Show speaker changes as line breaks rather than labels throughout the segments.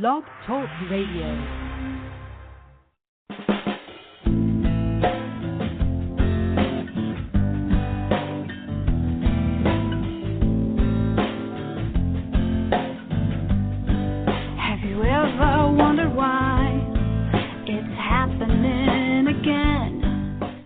Blog Talk Radio.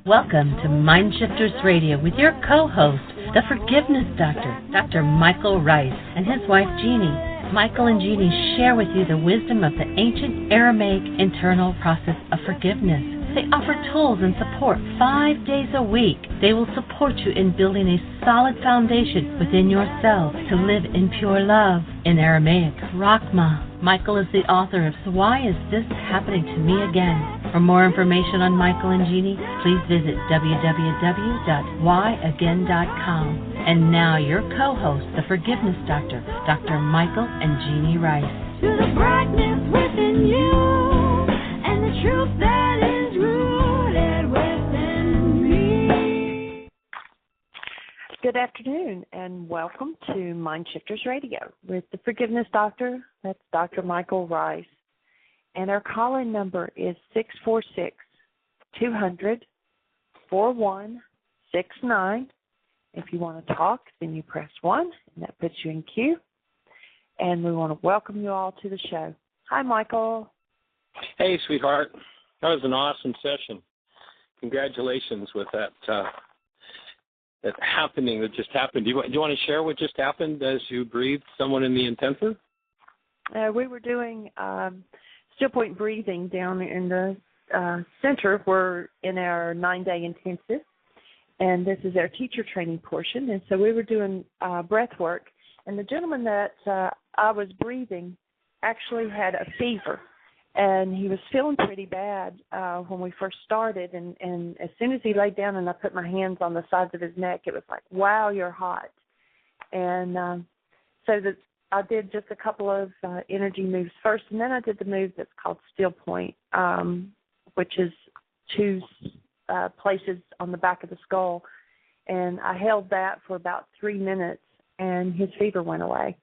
Welcome to MindShifters Radio with your co-host, the Forgiveness Doctor, Dr. Michael Ryce, and his wife, Jeanie. Michael and Jeanie share with you the wisdom of the ancient Aramaic internal process of forgiveness. They offer tools and support 5 days a week. They will support you in building a solid foundation within yourself to live in pure love. In Aramaic, Rachma. Michael is the author of So Why Is This Happening to Me Again? For more information on Michael and Jeanie, please visit www.whyagain.com. And now your co-host, the Forgiveness Doctor, Dr. Michael and Jeanie Ryce.
To the brightness within you, and the truth that is rooted within me.
Good afternoon, and welcome to MindShifters Radio with the Forgiveness Doctor. That's Dr. Michael Ryce. And our call-in number is 646-200-4169. If you want to talk, then you press 1, and that puts you in queue. And we want to welcome you all to the show. Hi, Michael.
Hey, sweetheart. That was an awesome session. Congratulations with that happening that just happened. Do you want to share what just happened as you breathed someone in the intensive?
We were doing StillPoint breathing down in the center. We're in our 9-day intensive, and this is our teacher training portion. And so we were doing breath work, and the gentleman that I was breathing actually had a fever, and he was feeling pretty bad when we first started. And as soon as he laid down and I put my hands on the sides of his neck, it was like, wow, you're hot. And so I did just a couple of energy moves first, and then I did the move that's called StillPoint, which is 2 places on the back of the skull. And I held that for about 3 minutes, and his fever went away.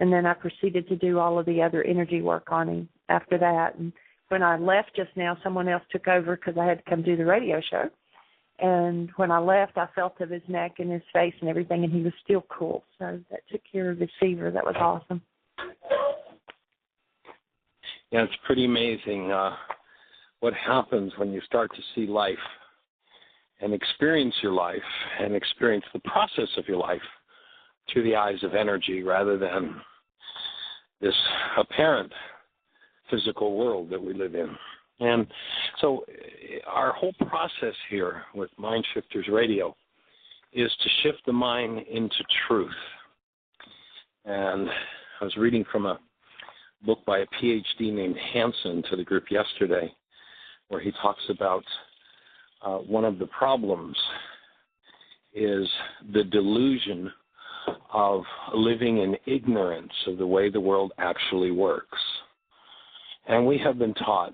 And then I proceeded to do all of the other energy work on him after that. And when I left just now, someone else took over because I had to come do the radio show. And when I left, I felt of his neck and his face and everything, and he was still cool. So that took care of his fever. That was awesome.
Yeah, it's pretty amazing what happens when you start to see life and experience your life and experience the process of your life through the eyes of energy rather than this apparent physical world that we live in. And so our whole process here with MindShifters Radio is to shift the mind into truth. And I was reading from a book by a PhD named Hansen to the group yesterday, where he talks about one of the problems is the delusion of living in ignorance of the way the world actually works. And we have been taught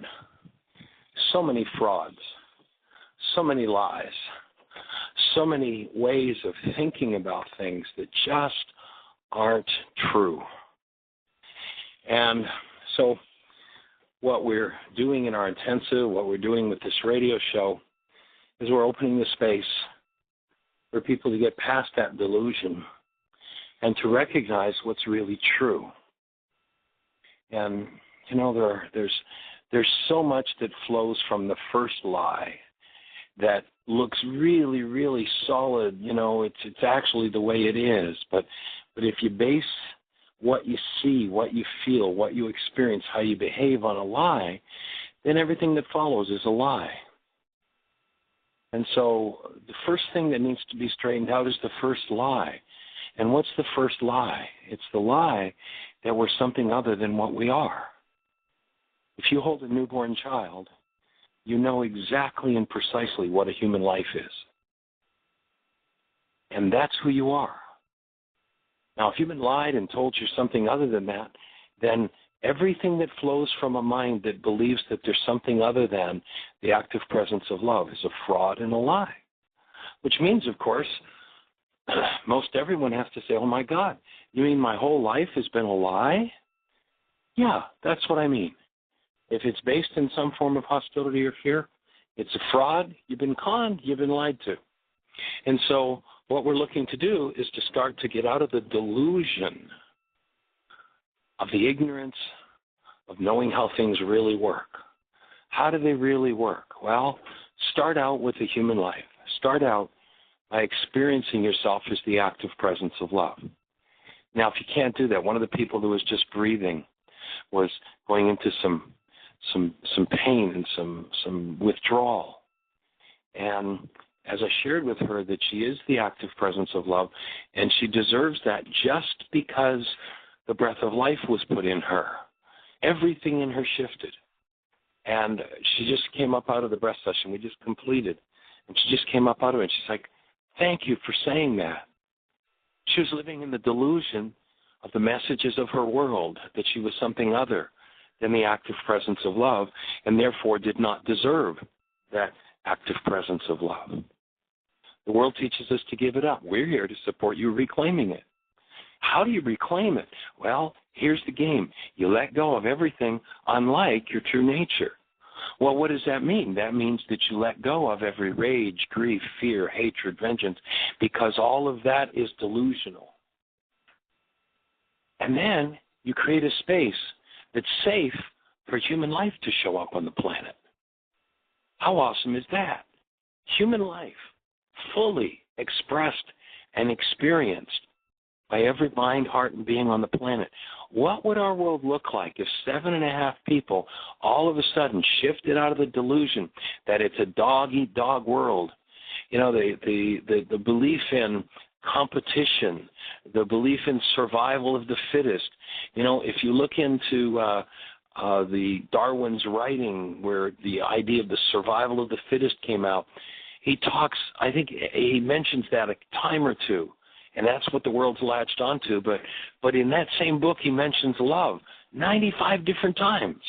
so many frauds, so many lies, so many ways of thinking about things that just aren't true. And so what we're doing in our intensive, what we're doing with this radio show, is we're opening the space for people to get past that delusion and to recognize what's really true. And, you know, there's so much that flows from the first lie that looks really, really solid. You know, it's actually the way it is. But if you base what you see, what you feel, what you experience, how you behave on a lie, then everything that follows is a lie. And so the first thing that needs to be straightened out is the first lie. And what's the first lie? It's the lie that we're something other than what we are. If you hold a newborn child, you know exactly and precisely what a human life is. And that's who you are. Now, if you've been lied and told you're something other than that, then everything that flows from a mind that believes that there's something other than the active presence of love is a fraud and a lie. Which means, of course, most everyone has to say, oh, my God, you mean my whole life has been a lie? Yeah, that's what I mean. If it's based in some form of hostility or fear, it's a fraud. You've been conned. You've been lied to. And so what we're looking to do is to start to get out of the delusion of the ignorance of knowing how things really work. How do they really work? Well, start out with a human life. Start out by experiencing yourself as the active presence of love. Now, if you can't do that, one of the people who was just breathing was going into some pain and some withdrawal. And as I shared with her that she is the active presence of love, and she deserves that just because the breath of life was put in her. Everything in her shifted. And she just came up out of the breath session we just completed. And she just came up out of it, and she's like, thank you for saying that. She was living in the delusion of the messages of her world, that she was something other than the active presence of love, and therefore did not deserve that active presence of love. The world teaches us to give it up. We're here to support you reclaiming it. How do you reclaim it? Well, here's the game. You let go of everything unlike your true nature. Well, what does that mean? That means that you let go of every rage, grief, fear, hatred, vengeance, because all of that is delusional. And then you create a space that's safe for human life to show up on the planet. How awesome is that? Human life, fully expressed and experienced by every mind, heart, and being on the planet. What would our world look like if 7.5 people all of a sudden shifted out of the delusion that it's a dog-eat-dog world? You know, the belief in competition, the belief in survival of the fittest. You know, if you look into the Darwin's writing where the idea of the survival of the fittest came out, he talks, I think he mentions that a time or two. And that's what the world's latched onto. But in that same book, he mentions love 95 different times.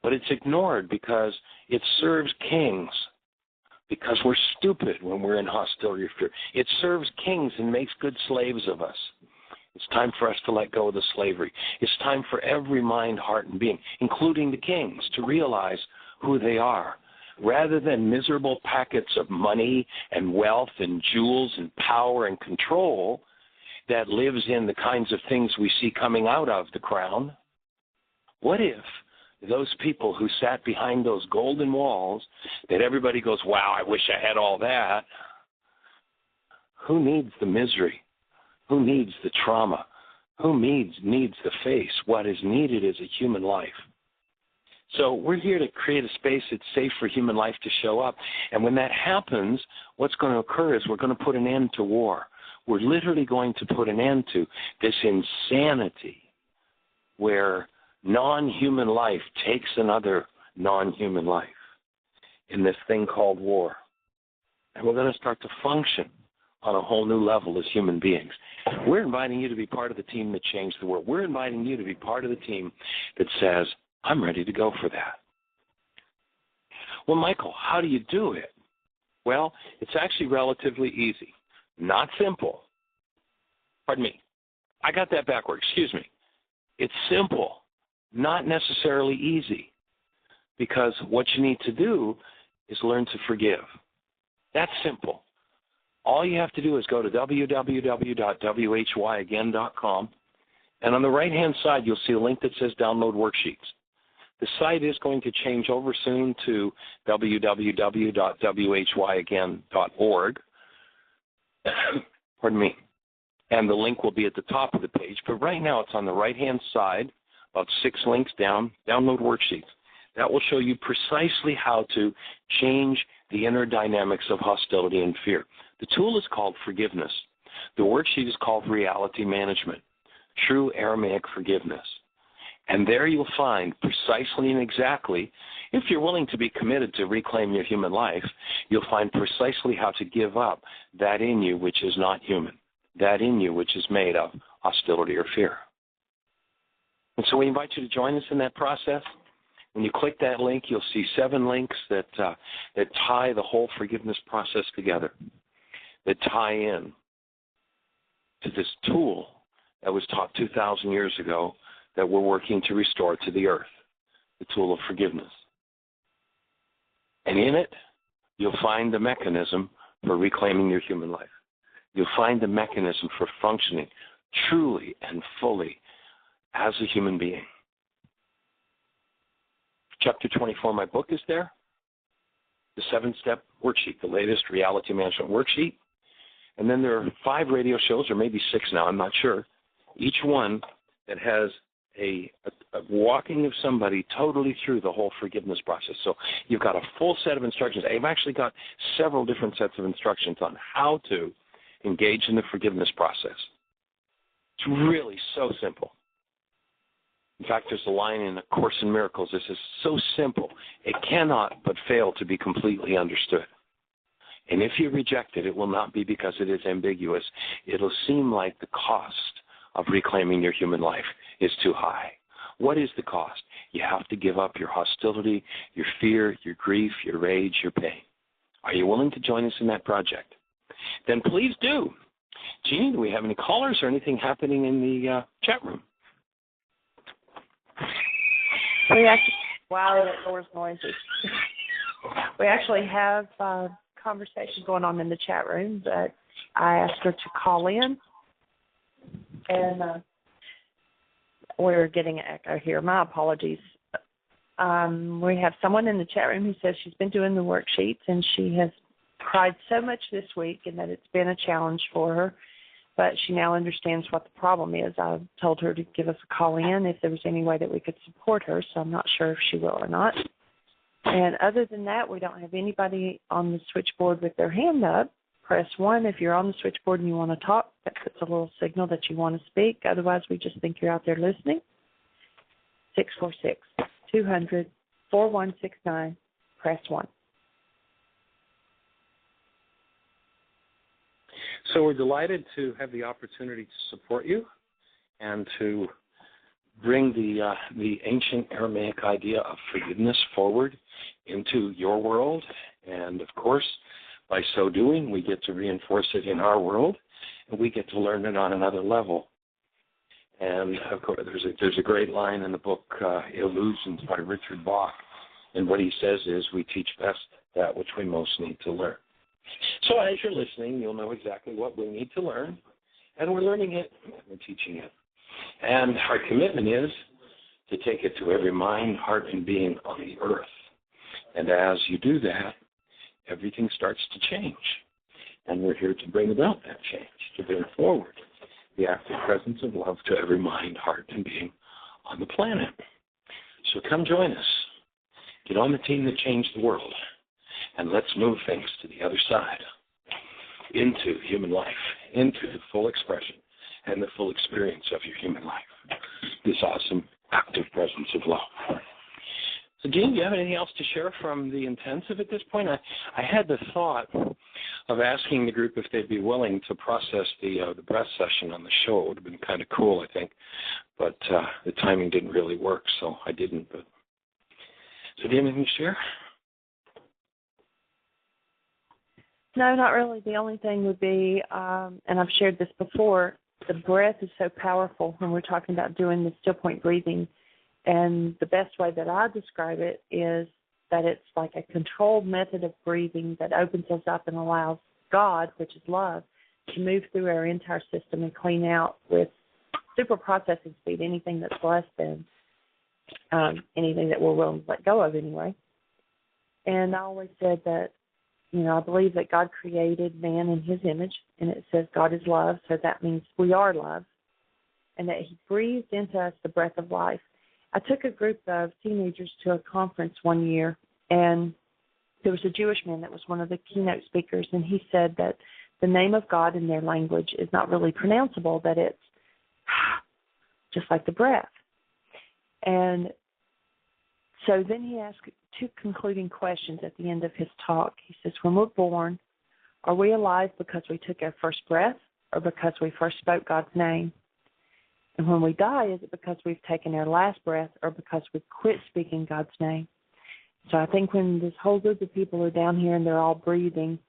But it's ignored because it serves kings, because we're stupid when we're in hostility or fear. It serves kings and makes good slaves of us. It's time for us to let go of the slavery. It's time for every mind, heart, and being, including the kings, to realize who they are. Rather than miserable packets of money and wealth and jewels and power and control that lives in the kinds of things we see coming out of the crown, what if those people who sat behind those golden walls that everybody goes, wow, I wish I had all that. Who needs the misery? Who needs the trauma? Who needs the face? What is needed is a human life. So we're here to create a space that's safe for human life to show up. And when that happens, what's going to occur is we're going to put an end to war. We're literally going to put an end to this insanity where non-human life takes another non-human life in this thing called war. And we're going to start to function on a whole new level as human beings. We're inviting you to be part of the team that changed the world. We're inviting you to be part of the team that says, I'm ready to go for that. Well, Michael, how do you do it? Well, it's actually relatively easy. Not simple. Pardon me. I got that backward. Excuse me. It's simple, not necessarily easy, because what you need to do is learn to forgive. That's simple. All you have to do is go to www.whyagain.com, and on the right-hand side, you'll see a link that says Download Worksheets. The site is going to change over soon to www.whyagain.org. Pardon me. And the link will be at the top of the page. But right now it's on the right-hand side, about 6 links down, Download Worksheets. That will show you precisely how to change the inner dynamics of hostility and fear. The tool is called Forgiveness. The worksheet is called Reality Management, True Aramaic Forgiveness. And there you'll find precisely and exactly, if you're willing to be committed to reclaim your human life, you'll find precisely how to give up that in you which is not human, that in you which is made of hostility or fear. And so we invite you to join us in that process. When you click that link, you'll see 7 links that tie the whole forgiveness process together, that tie in to this tool that was taught 2,000 years ago that we're working to restore to the earth, the tool of forgiveness. And in it, you'll find the mechanism for reclaiming your human life. You'll find the mechanism for functioning truly and fully as a human being. Chapter 24 of my book is there. The 7-step worksheet, the latest reality management worksheet. And then there are 5 radio shows, or maybe 6 now, I'm not sure, each one that has a walking of somebody totally through the whole forgiveness process. So you've got a full set of instructions. I've actually got several different sets of instructions on how to engage in the forgiveness process. It's really so simple. In fact, there's a line in A Course in Miracles that says, so simple, it cannot but fail to be completely understood. And if you reject it, it will not be because it is ambiguous. It'll seem like the cost of reclaiming your human life is too high. What is the cost? You have to give up your hostility, your fear, your grief, your rage, your pain. Are you willing to join us in that project? Then please do. Jeanie, do we have any callers or anything happening in the chat room?
We actually, wow, that door's noisy. We actually have conversation going on in the chat room, but I asked her to call in, and we're getting an echo here. My apologies. We have someone in the chat room who says she's been doing the worksheets, and she has cried so much this week and that it's been a challenge for her, but she now understands what the problem is. I told her to give us a call in if there was any way that we could support her, so I'm not sure if she will or not. And other than that, we don't have anybody on the switchboard with their hand up. Press 1 if you're on the switchboard and you want to talk. That puts a little signal that you want to speak. Otherwise, we just think you're out there listening. 646-200-4169. Press 1.
So we're delighted to have the opportunity to support you and to bring the ancient Aramaic idea of forgiveness forward into your world. And, of course, by so doing, we get to reinforce it in our world, and we get to learn it on another level. And, of course, there's a great line in the book, Illusions by Richard Bach, and what he says is, we teach best that which we most need to learn. So as you're listening, you'll know exactly what we need to learn, and we're learning it, and we're teaching it. And our commitment is to take it to every mind, heart, and being on the earth. And as you do that, everything starts to change. And we're here to bring about that change, to bring forward the active presence of love to every mind, heart, and being on the planet. So come join us. Get on the team that changed the world. And let's move things to the other side, into human life, into the full expression and the full experience of your human life. This awesome, active presence of love. So, Jean, do you have anything else to share from the intensive at this point? I had the thought of asking the group if they'd be willing to process the breath session on the show. It would have been kind of cool, I think. But the timing didn't really work, so I didn't. But so, do you have anything to share?
No, not really. The only thing would be, and I've shared this before, the breath is so powerful when we're talking about doing the StillPoint breathing. And the best way that I describe it is that it's like a controlled method of breathing that opens us up and allows God, which is love, to move through our entire system and clean out with super processing speed anything that's less than anything that we're willing to let go of anyway. And I always said that, I believe that God created man in his image, and it says God is love, so that means we are love, and that he breathed into us the breath of life. I took a group of teenagers to a conference one year, and there was a Jewish man that was one of the keynote speakers, and he said that the name of God in their language is not really pronounceable, that it's just like the breath. And so then he asked 2 concluding questions at the end of his talk. He says, when we're born, are we alive because we took our first breath or because we first spoke God's name? And when we die, is it because we've taken our last breath or because we quit speaking God's name? So I think when this whole group of people are down here and they're all breathing,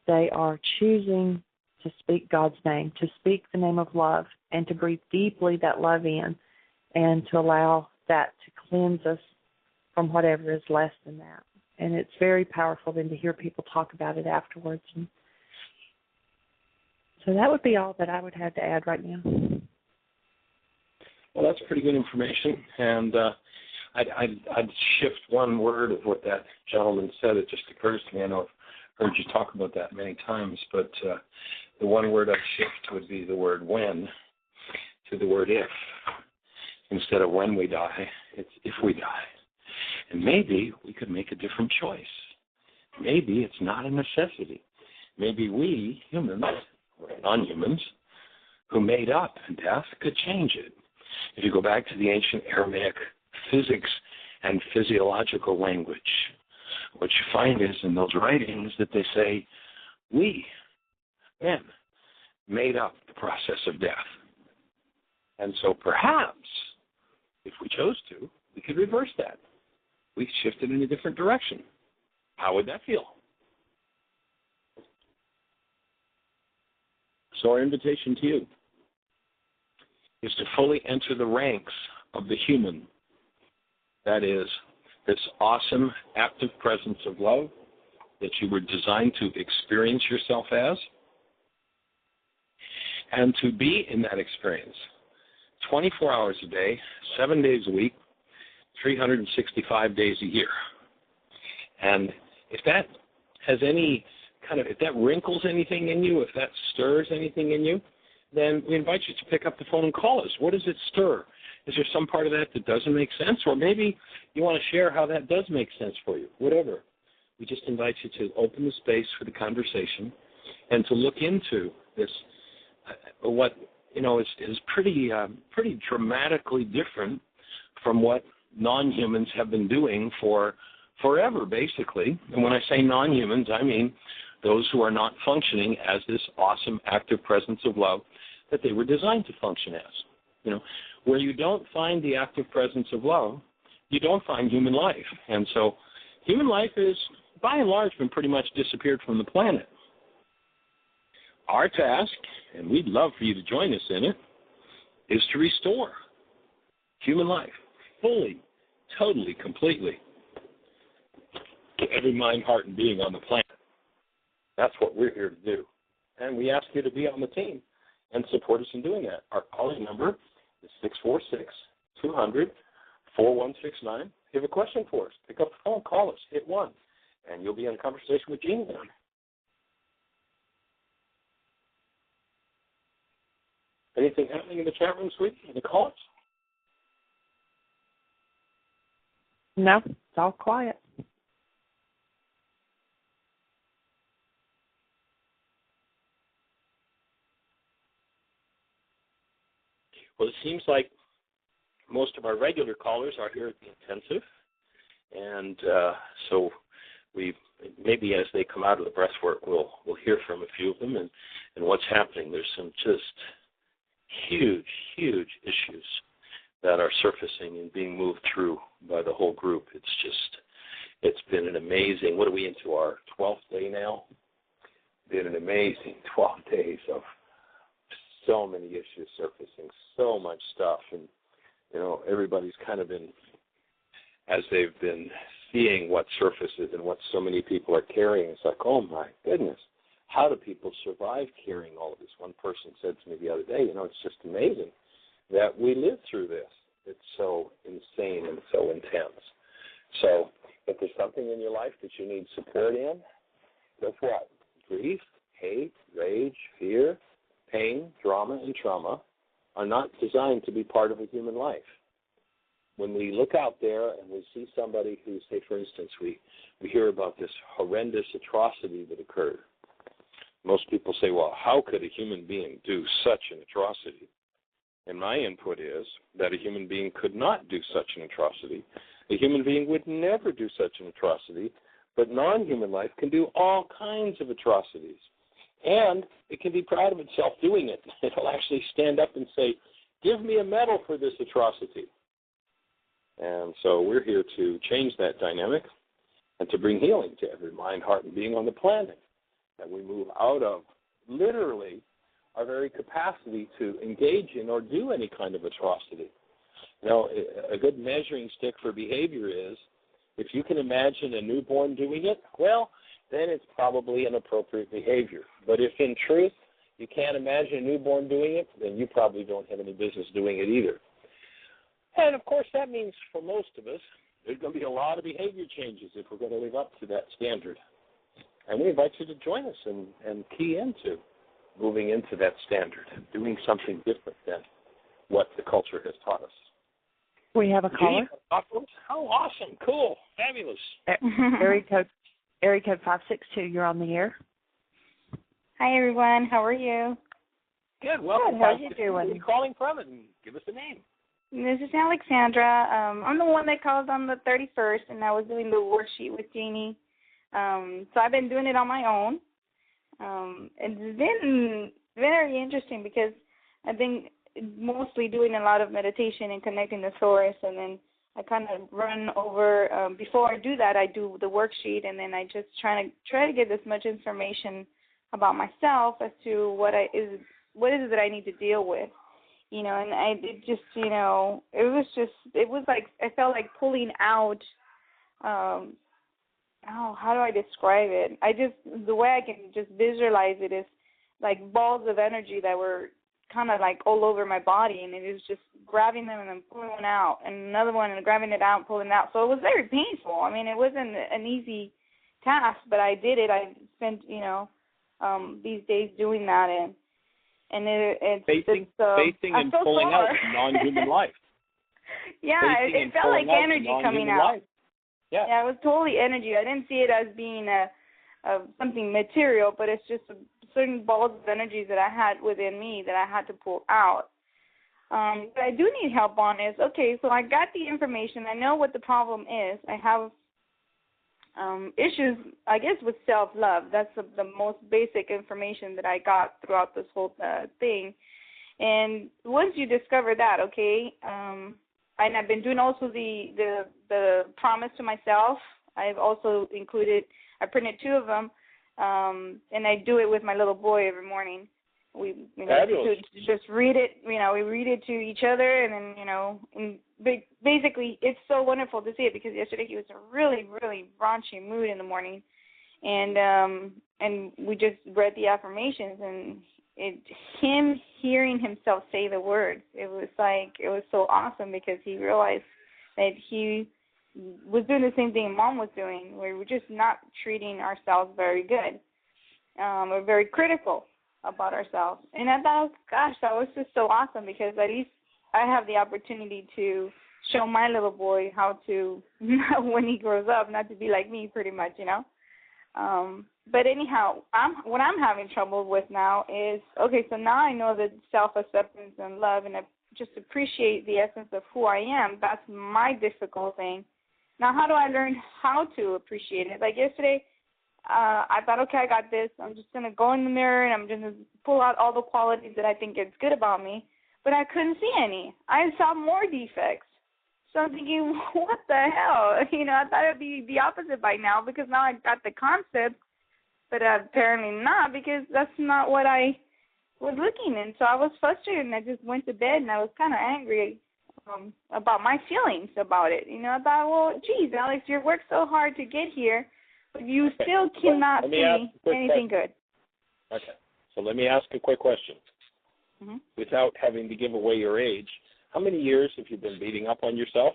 they are choosing to speak God's name, to speak the name of love, and to breathe deeply that love in. and to allow that to cleanse us from whatever is less than that. And it's very powerful then to hear people talk about it afterwards. And so that would be all that I would have to add right now.
Well, that's pretty good information, and I'd shift one word of what that gentleman said. It just occurs to me. I know I've heard you talk about that many times, but the one word I'd shift would be the word when to the word if. Instead of when we die, it's if we die. And maybe we could make a different choice. Maybe it's not a necessity. Maybe we, humans, or non-humans, who made up death could change it. If you go back to the ancient Aramaic physics and physiological language, what you find is in those writings that they say, we, men, made up the process of death. And so perhaps, if we chose to, we could reverse that. We shifted in a different direction. How would that feel? So our invitation to you is to fully enter the ranks of the human. That is, this awesome, active presence of love that you were designed to experience yourself as, and to be in that experience 24 hours a day, 7 days a week, 365 days a year. And if that has any kind of, if that wrinkles anything in you, if that stirs anything in you, then we invite you to pick up the phone and call us. What does it stir? Is there some part of that that doesn't make sense? Or maybe you want to share how that does make sense for you. Whatever. We just invite you to open the space for the conversation and to look into this, what, you know, is pretty dramatically different from what non-humans have been doing for forever, basically. And when I say non-humans, I mean those who are not functioning as this awesome, active presence of love that they were designed to function as. You know, where you don't find the active presence of love, you don't find human life. And so human life is, by and large, been pretty much disappeared from the planet. Our task, and we'd love for you to join us in it, is to restore human life fully, totally, completely to every mind, heart, and being on the planet. That's what we're here to do. And we ask you to be on the team and support us in doing that. Our calling number is 646-200-4169. If you have a question for us, pick up the phone, call us, hit 1, and you'll be in a conversation with Jeanie then. Anything happening in the chat room, sweetie? Any calls?
No, it's all quiet.
Well, it seems like most of our regular callers are here at the intensive, and so we maybe as they come out of the breathwork, we'll hear from a few of them and what's happening. There's some just huge issues that are surfacing and being moved through by the whole group. It's been an amazing, what are we into, our 12th day now? Been an amazing 12 days of so many issues surfacing, so much stuff. And, you know, everybody's kind of been, as they've been seeing what surfaces and what so many people are carrying, it's like, oh my goodness, how do people survive carrying all of this? One person said to me the other day, you know, it's just amazing that we live through this. It's so insane and so intense. So if there's something in your life that you need support in, guess what? Grief, hate, rage, fear, pain, drama, and trauma are not designed to be part of a human life. When we look out there and we see somebody who, say, for instance, we hear about this horrendous atrocity that occurred. Most people say, well, how could a human being do such an atrocity? And my input is that a human being could not do such an atrocity. A human being would never do such an atrocity, but non-human life can do all kinds of atrocities. And it can be proud of itself doing it. It'll actually stand up and say, give me a medal for this atrocity. And so we're here to change that dynamic and to bring healing to every mind, heart, and being on the planet. That we move out of literally our very capacity to engage in or do any kind of atrocity. A good measuring stick for behavior is, if you can imagine a newborn doing it, well, then it's probably an appropriate behavior. But if in truth you can't imagine a newborn doing it, then you probably don't have any business doing it either. And, of course, that means for most of us, there's going to be a lot of behavior changes if we're going to live up to that standard. And we invite you to join us and key into moving into that standard, doing something different than what the culture has taught us.
We have a caller.
How awesome. Cool. Fabulous.
Area code 562. You're on the air.
Hi, everyone. How are you?
Good. Welcome.
Good. How are you doing?
Where are you calling from? And give us a name.
This is Alexandra. I'm the one that called on the 31st, and I was doing the worksheet with Jeanie. So I've been doing it on my own. It's been very interesting because I've been mostly doing a lot of meditation and connecting the source, and then I kind of run over. Before I do that, I do the worksheet, and then I just try to get as much information about myself as to what is it that I need to deal with. And it was like I felt like pulling out. How do I describe it? The way I can just visualize it is like balls of energy that were kind of like all over my body, and it was just grabbing them and then pulling one out, and another one and grabbing it out and pulling it out. So it was very painful. I mean, it wasn't an easy task, but I did it. I spent, these days doing that, and it's
facing and
so
pulling out non-human life.
Yeah, it felt like energy coming out.
Life. Yeah,
it was totally energy. I didn't see it as being something material, but it's just certain balls of energy that I had within me that I had to pull out. What I do need help on is, okay, so I got the information. I know what the problem is. I have issues, I guess, with self-love. That's the most basic information that I got throughout this whole thing. And once you discover that, okay, and I've been doing also the promise to myself. I've also I printed 2 of them, and I do it with my little boy every morning. We just read it, we read it to each other, and then, and basically it's so wonderful to see it because yesterday he was in a really, really raunchy mood in the morning, and we just read the affirmations, and him hearing himself say the words, it was so awesome because he realized that he was doing the same thing Mom was doing, where we're just not treating ourselves very good. We're very critical about ourselves. And I thought, gosh, that was just so awesome because at least I have the opportunity to show my little boy how to, when he grows up, not to be like me pretty much, But anyhow, what I'm having trouble with now is, okay, so now I know that self-acceptance and love, and I just appreciate the essence of who I am. That's my difficult thing. Now, how do I learn how to appreciate it? Like yesterday, I thought, okay, I got this. I'm just going to go in the mirror and I'm going to pull out all the qualities that I think is good about me. But I couldn't see any. I saw more defects. So I'm thinking, what the hell? I thought it would be the opposite by now because now I got the concept, but apparently not because that's not what I was looking in. So I was frustrated and I just went to bed and I was kind of angry about my feelings about it. I thought, well, geez, Alex, you worked so hard to get here, but you still cannot see anything good.
Okay. So let me ask a quick question. Mm-hmm. Without having to give away your age, how many years have you been beating up on yourself?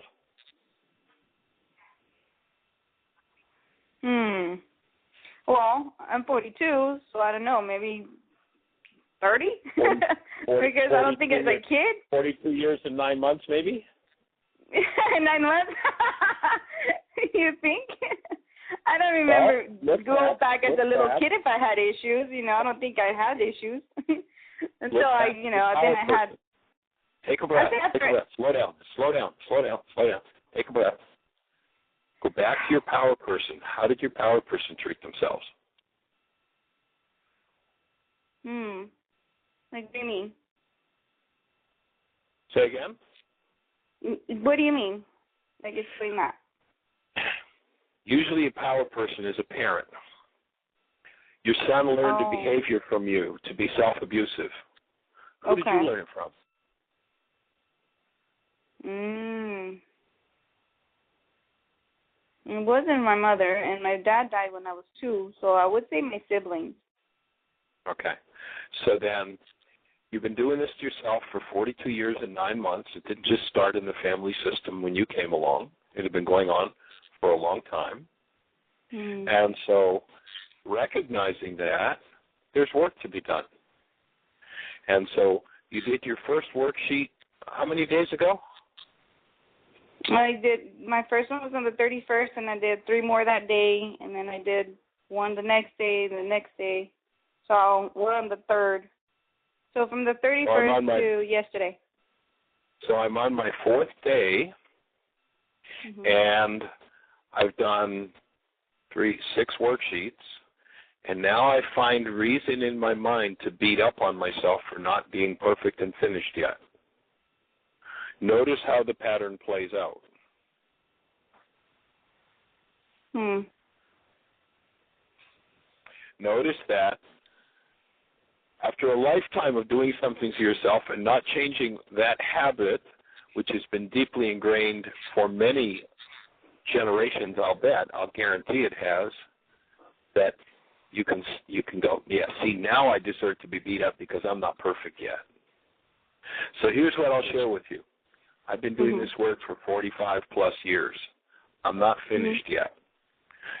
Well, I'm 42, so I don't know, maybe 30? Because I don't think as a kid.
42 years and 9 months, maybe?
9 months? You think? I don't remember going back as a little kid if I had issues. I don't think I had issues. Until then I had.
Take a breath. Slow down. Take a breath. Go back to your power person. How did your power person treat themselves?
Like, what do you mean?
Say again?
What do you mean? Like, explain that.
Usually a power person is a parent. Your son learned a behavior from you to be self-abusive. Who did you learn it from?
It wasn't my mother, and my dad died when I was 2, so I would say my siblings.
Okay. So then you've been doing this to yourself for 42 years and 9 months. It didn't just start in the family system when you came along. It had been going on for a long time. And so recognizing that, there's work to be done. And so you did your first worksheet how many days ago?
I did. My first one was on the 31st, and I did 3 more that day, and then I did one the next day, So we're on the 3rd. So from the 31st to yesterday.
So I'm on my 4th day, and I've done 6 worksheets, and now I find reason in my mind to beat up on myself for not being perfect and finished yet. Notice how the pattern plays out. Notice that after a lifetime of doing something to yourself and not changing that habit, which has been deeply ingrained for many generations, I'll guarantee it has, that you can go, yeah, see, now I deserve to be beat up because I'm not perfect yet. So here's what I'll share with you. I've been doing this work for 45 plus years. I'm not finished yet.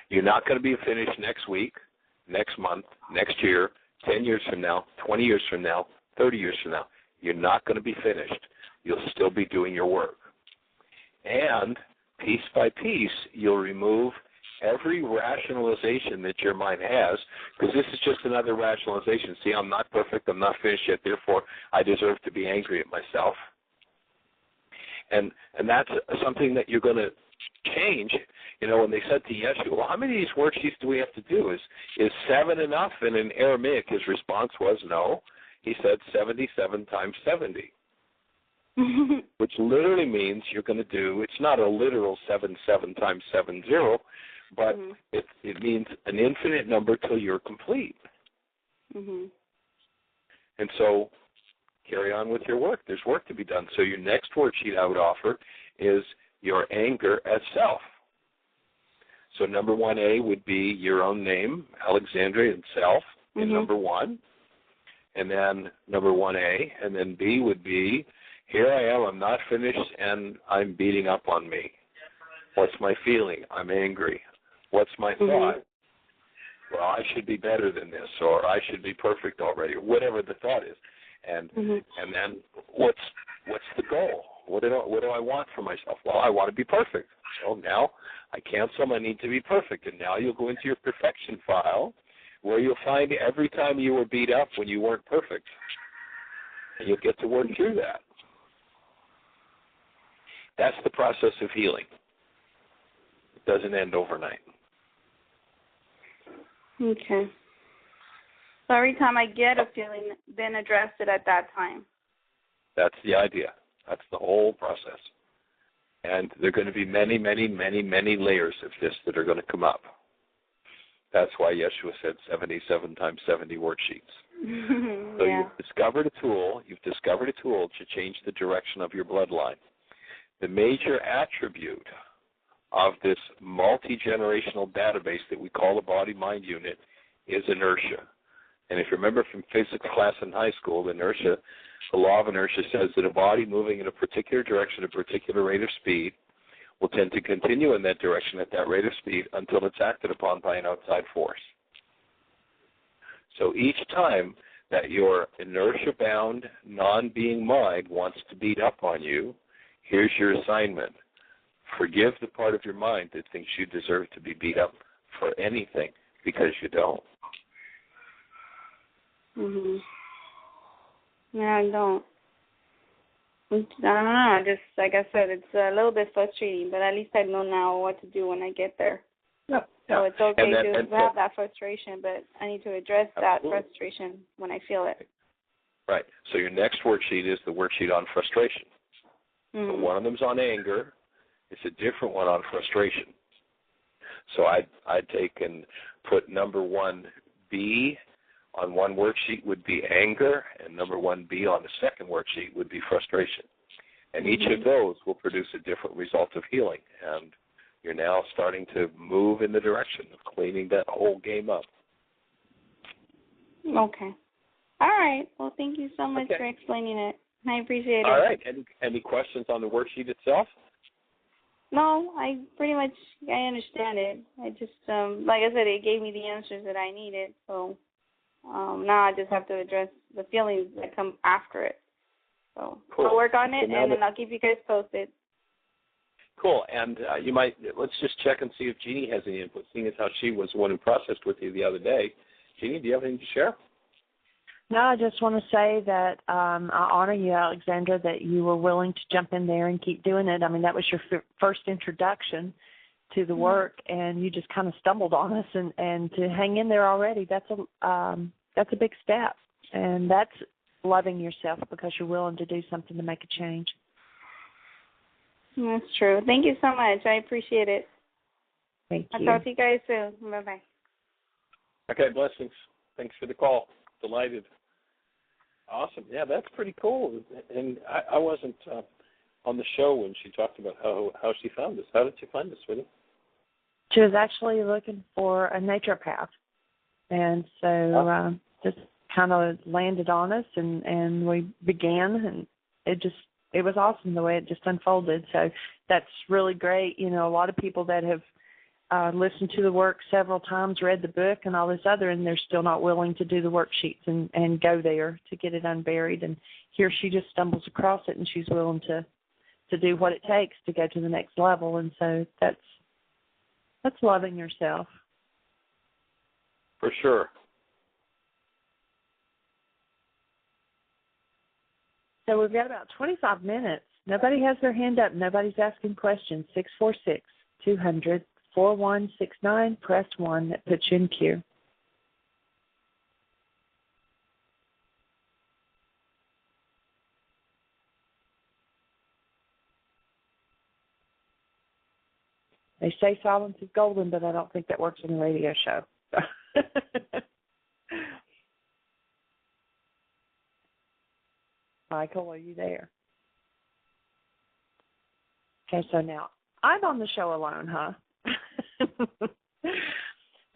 You're not going to be finished next week, next month, next year, 10 years from now, 20 years from now, 30 years from now. You're not going to be finished. You'll still be doing your work. And piece by piece, you'll remove every rationalization that your mind has, because this is just another rationalization. See, I'm not perfect, I'm not finished yet, therefore I deserve to be angry at myself. And that's something that you're going to change. You know, when they said to Yeshua, well, how many of these worksheets do we have to do? Is 7 enough? And in Aramaic, his response was no. He said 77 times 70. Which literally means you're going to do, it's not a literal 7 times 70, but it means an infinite number till you're complete. And so carry on with your work. There's work to be done. So your next worksheet I would offer is your anger at self. So number 1A would be your own name, Alexandria, and self in number 1. And then number 1A, and then B would be, here I am, I'm not finished, and I'm beating up on me. What's my feeling? I'm angry. What's my thought? Well, I should be better than this, or I should be perfect already, or whatever the thought is. And then what's the goal? What do I want for myself? Well, I want to be perfect. So now I cancel my need to be perfect, and now you'll go into your perfection file, where you'll find every time you were beat up when you weren't perfect, and you'll get to work through that. That's the process of healing. It doesn't end overnight.
Okay. So every time I get a feeling, then address it at that time.
That's the idea. That's the whole process. And there are going to be many, many, many, many layers of this that are going to come up. That's why Yeshua said 77 times 70 worksheets. So you've discovered a tool to change the direction of your bloodline. The major attribute of this multi-generational database that we call the body-mind unit is inertia. And if you remember from physics class in high school, the law of inertia says that a body moving in a particular direction at a particular rate of speed will tend to continue in that direction at that rate of speed until it's acted upon by an outside force. So each time that your inertia-bound, non-being mind wants to beat up on you, here's your assignment. Forgive the part of your mind that thinks you deserve to be beat up for anything, because you don't.
No, I don't. I don't know. Just like I said, it's a little bit frustrating, but at least I know now what to do when I get there. So it's okay to have that frustration, but I need to address that frustration when I feel it.
Right. So your next worksheet is the worksheet on frustration. So one of them's on anger. It's a different one on frustration. So I'd take and put number 1B on one worksheet would be anger, and number 1B on the second worksheet would be frustration. And each of those will produce a different result of healing. And you're now starting to move in the direction of cleaning that whole game up.
Okay. All right. Well, thank you so much for explaining it. I appreciate it.
All right. Any questions on the worksheet itself?
No, I pretty much understand it. I just, like I said, it gave me the answers that I needed. So now I just have to address the feelings that come after it. So
cool.
I'll work on it, and then I'll keep you guys posted.
Cool. And let's just check and see if Jeanie has any input, seeing as how she was the one who processed with you the other day. Jeanie, do you have anything to share?
No, I just want to say that I honor you, Alexandra, that you were willing to jump in there and keep doing it. I mean, that was your first introduction to the work, and you just kind of stumbled on us. And to hang in there already, that's a big step, and that's loving yourself because you're willing to do something to make a change.
That's true. Thank you so much. I appreciate it.
Thank you.
I'll talk to you guys soon. Bye-bye.
Okay, blessings. Thanks for the call. Delighted. Awesome. Yeah, that's pretty cool. And I wasn't on the show when she talked about how she found us. How did you find us, sweetie?
She was actually looking for a naturopath. And so just kind of landed on us, and we began, and it was awesome the way it just unfolded. So that's really great. You know, a lot of people that have listened to the work several times, read the book and all this other, and they're still not willing to do the worksheets and go there to get it unburied. And here she just stumbles across it, and she's willing to do what it takes to go to the next level. And so that's loving yourself.
For sure.
So we've got about 25 minutes. Nobody has their hand up. Nobody's asking questions. 646-200-4169. Press 1. That puts you in queue. They say silence is golden, but I don't think that works on a radio show. Michael, are you there? Okay, so now I'm on the show alone, huh?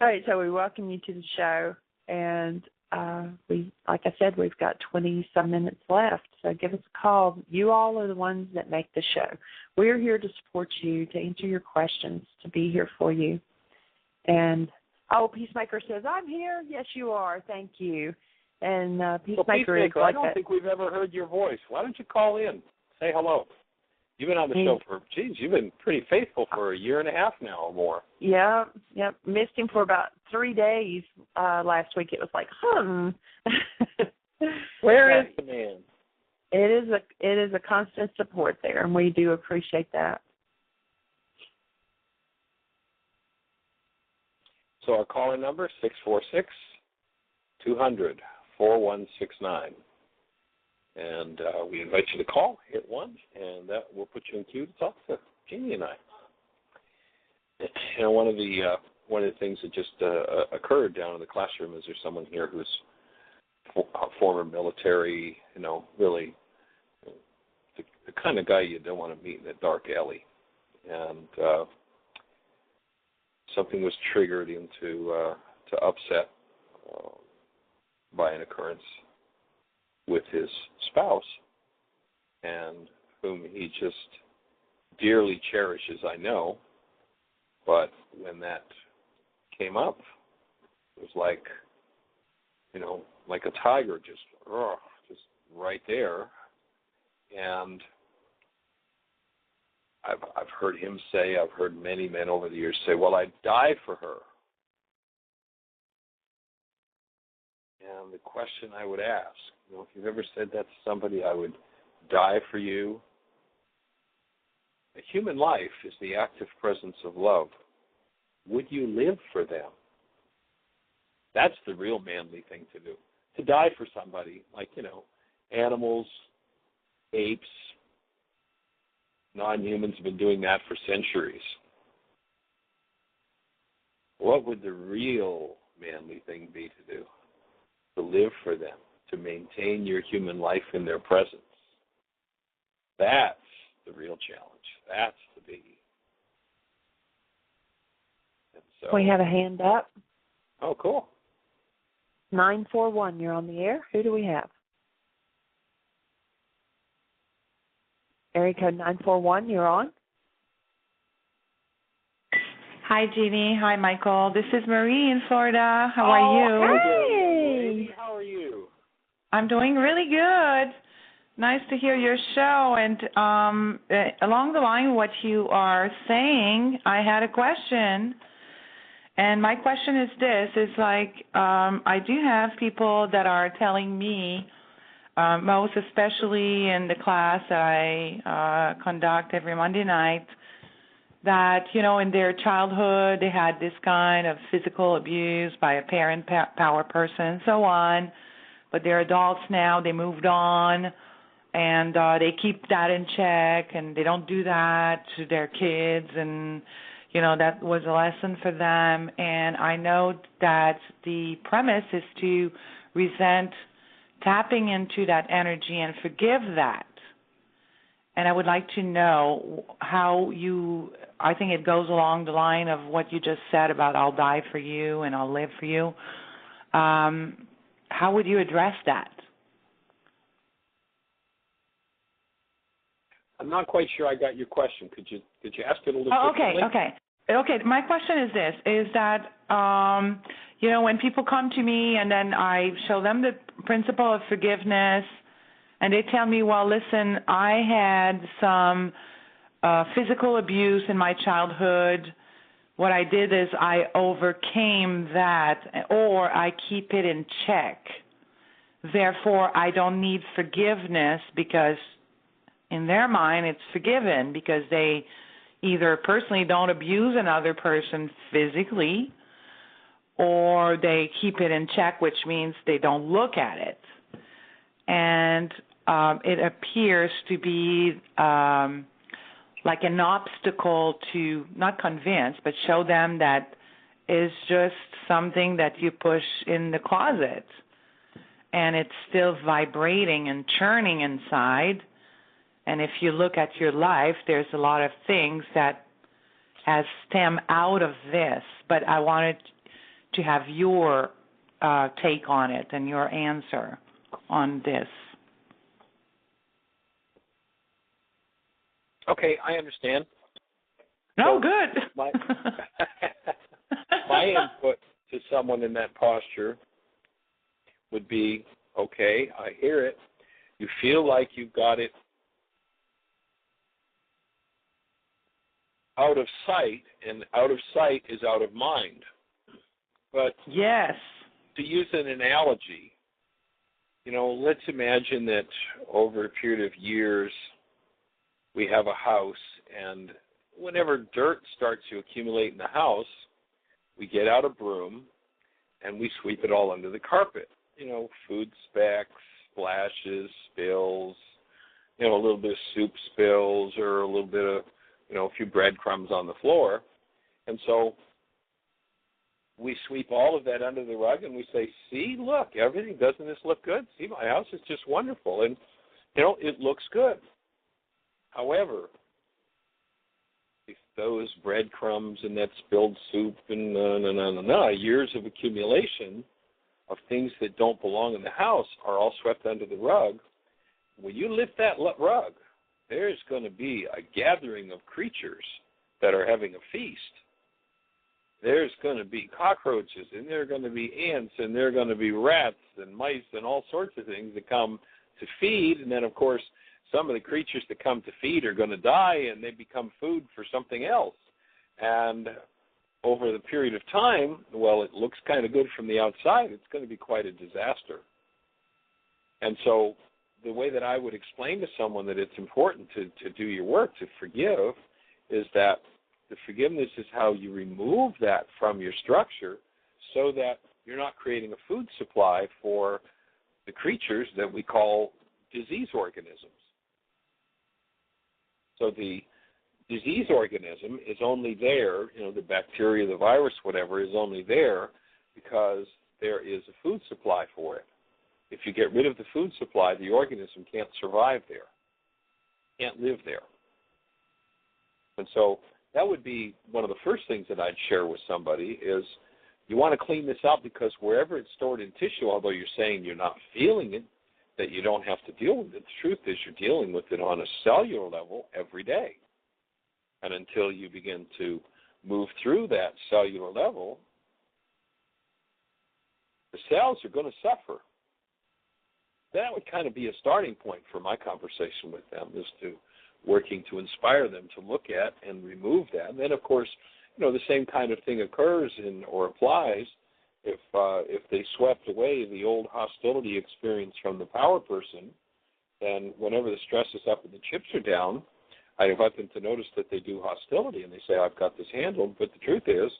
All right, so we welcome you to the show, and like I said, we've got 20-some minutes left, so give us a call. You all are the ones that make the show. We're here to support you, to answer your questions, to be here for you. And, Peacemaker says, I'm here. Yes, you are. Thank you. And Peacemaker is like
I don't think we've ever heard your voice. Why don't you call in? Say hello. You've been on the show for, you've been pretty faithful for a year and a half now or more.
Yeah, yep. Missed him for about 3 days last week. It was like,
Where is the man?
It is a constant support there, and we do appreciate that.
So our calling number, 646-200-4169. And we invite you to call, hit 1, and that will put you in queue to talk to Jeanie and I. And one of the things that just occurred down in the classroom is there's someone here who's a former military, really the kind of guy you don't want to meet in a dark alley. And something was triggered into to upset by an occurrence with his spouse, and whom he just dearly cherishes, I know. But when that came up, it was like, like a tiger, just right there. And I've heard him say, I've heard many men over the years say, well, I'd die for her. And the question I would ask, if you've ever said that to somebody, I would die for you. A human life is the active presence of love. Would you live for them? That's the real manly thing to do. To die for somebody, like, animals, apes, non-humans have been doing that for centuries. What would the real manly thing be to do? To live for them, to maintain your human life in their presence. That's the real challenge. That's the biggie. And so,
We have a hand up.
Oh, cool.
941, you're on the air. Who do we have? Area code 941, you're on.
Hi, Jeanie. Hi, Michael. This is Marie in Florida. How are you?
Hey!
How are you?
I'm doing really good. Nice to hear your show. And along the line of what you are saying, I had a question. And my question is this, I do have people that are telling me, most especially in the class that I conduct every Monday night, that, in their childhood they had this kind of physical abuse by a parent, power person, and so on. But they're adults now, they moved on, and they keep that in check, and they don't do that to their kids, and, that was a lesson for them. And I know that the premise is to resent tapping into that energy and forgive that. And I would like to know how I think it goes along the line of what you just said about I'll die for you and I'll live for you. How would you address that?
I'm not quite sure I got your question. Could you ask it a little differently?
Okay. My question is this: is that when people come to me and then I show them the principle of forgiveness, and they tell me, well, listen, I had some physical abuse in my childhood. What I did is I overcame that, or I keep it in check. Therefore, I don't need forgiveness because in their mind it's forgiven because they either personally don't abuse another person physically, or they keep it in check, which means they don't look at it. And it appears to be like an obstacle to not convince, but show them that is just something that you push in the closet, and it's still vibrating and churning inside. And if you look at your life, there's a lot of things that has stemmed out of this, but I wanted to have your take on it and your answer on this.
Okay, I understand.
No,
So
good.
My input to someone in that posture would be, okay, I hear it. You feel like you've got it out of sight, and out of sight is out of mind. But
yes,
to use an analogy, let's imagine that over a period of years we have a house, and whenever dirt starts to accumulate in the house, we get out a broom and we sweep it all under the carpet. Food specks, splashes, spills, a little bit of soup spills, or a little bit of, a few breadcrumbs on the floor. And so we sweep all of that under the rug and we say, see, look, everything, doesn't this look good? See, my house is just wonderful. And, it looks good. However, if those breadcrumbs and that spilled soup and years of accumulation of things that don't belong in the house are all swept under the rug, when you lift that rug, there's going to be a gathering of creatures that are having a feast. There's going to be cockroaches, and there are going to be ants, and there are going to be rats and mice and all sorts of things that come to feed. And then, of course, some of the creatures that come to feed are going to die, and they become food for something else. And over the period of time, well, it looks kind of good from the outside. It's going to be quite a disaster. And so the way that I would explain to someone that it's important to do your work, to forgive, is that the forgiveness is how you remove that from your structure so that you're not creating a food supply for the creatures that we call disease organisms. So the disease organism is only there, the bacteria, the virus, whatever, is only there because there is a food supply for it. If you get rid of the food supply, the organism can't survive there.
can't live there. And so that would be one of the first things that I'd share with somebody is you want to clean this out because wherever it's stored in tissue, although you're saying you're not feeling it, that you don't have to deal with it, the truth is you're dealing with it on a cellular level every day. And until you begin to move through that cellular level, the cells are going to suffer. That would kind of be a starting point for my conversation with them, is to working to inspire them to look at and remove that. And then, of course, the same kind of thing occurs or applies if they swept away the old hostility experience from the power person. Then whenever the stress is up and the chips are down, I invite them to notice that they do hostility, and they say, I've got this handled. But the truth is,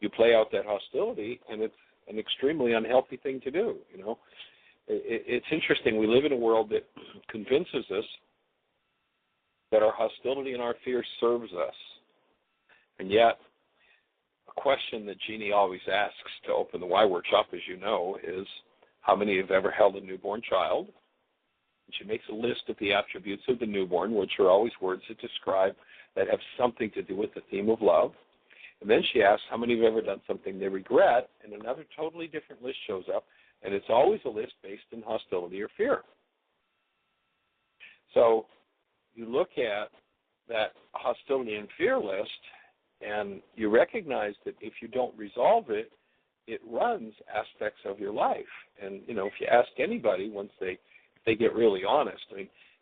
you play out that hostility, and it's an extremely unhealthy thing to do. It's interesting. We live in a world that convinces us that our hostility and our fear serves us. And yet, a question that Jeanie always asks to open the Why Workshop, as you know, is how many have ever held a newborn child? And she makes a list of the attributes of the newborn, which are always words that have something to do with the theme of love. And then she asks how many have ever done something they regret, and another totally different list shows up, and it's always a list based in hostility or fear. So you look at that hostility and fear list, and you recognize that if you don't resolve it, it runs aspects of your life. And, if you ask anybody, once they get really honest,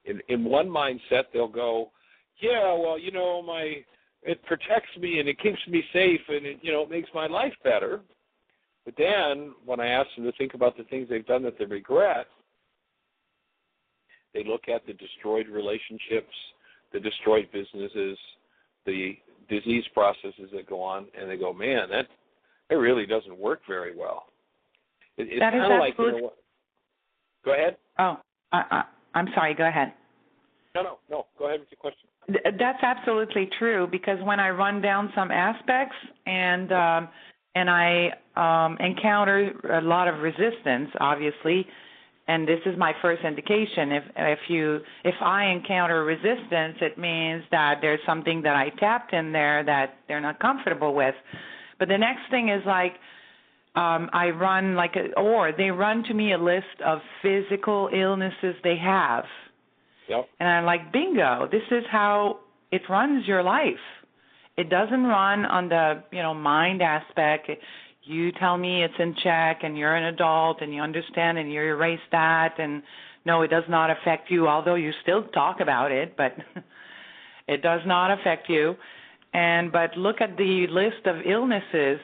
in one mindset, they'll go, yeah, well, it protects me and it keeps me safe and it makes my life better. But then when I ask them to think about the things they've done that they regret, they look at the destroyed relationships, the destroyed businesses, the disease processes that go on, and they go, man, that really doesn't work very well. It's kind of like, Go ahead.
Oh, I'm sorry. Go ahead.
No. Go ahead with your question.
That's absolutely true, because when I run down some aspects and I encounter a lot of resistance, obviously, and this is my first indication. If I encounter resistance, it means that there's something that I tapped in there that they're not comfortable with. But the next thing is like I run they run to me a list of physical illnesses they have.
Yep.
And I'm like, bingo, this is how it runs your life. It doesn't run on the, mind aspect. You tell me it's in check and you're an adult and you understand and you erase that, and no, it does not affect you, although you still talk about it, but it does not affect you. But look at the list of illnesses,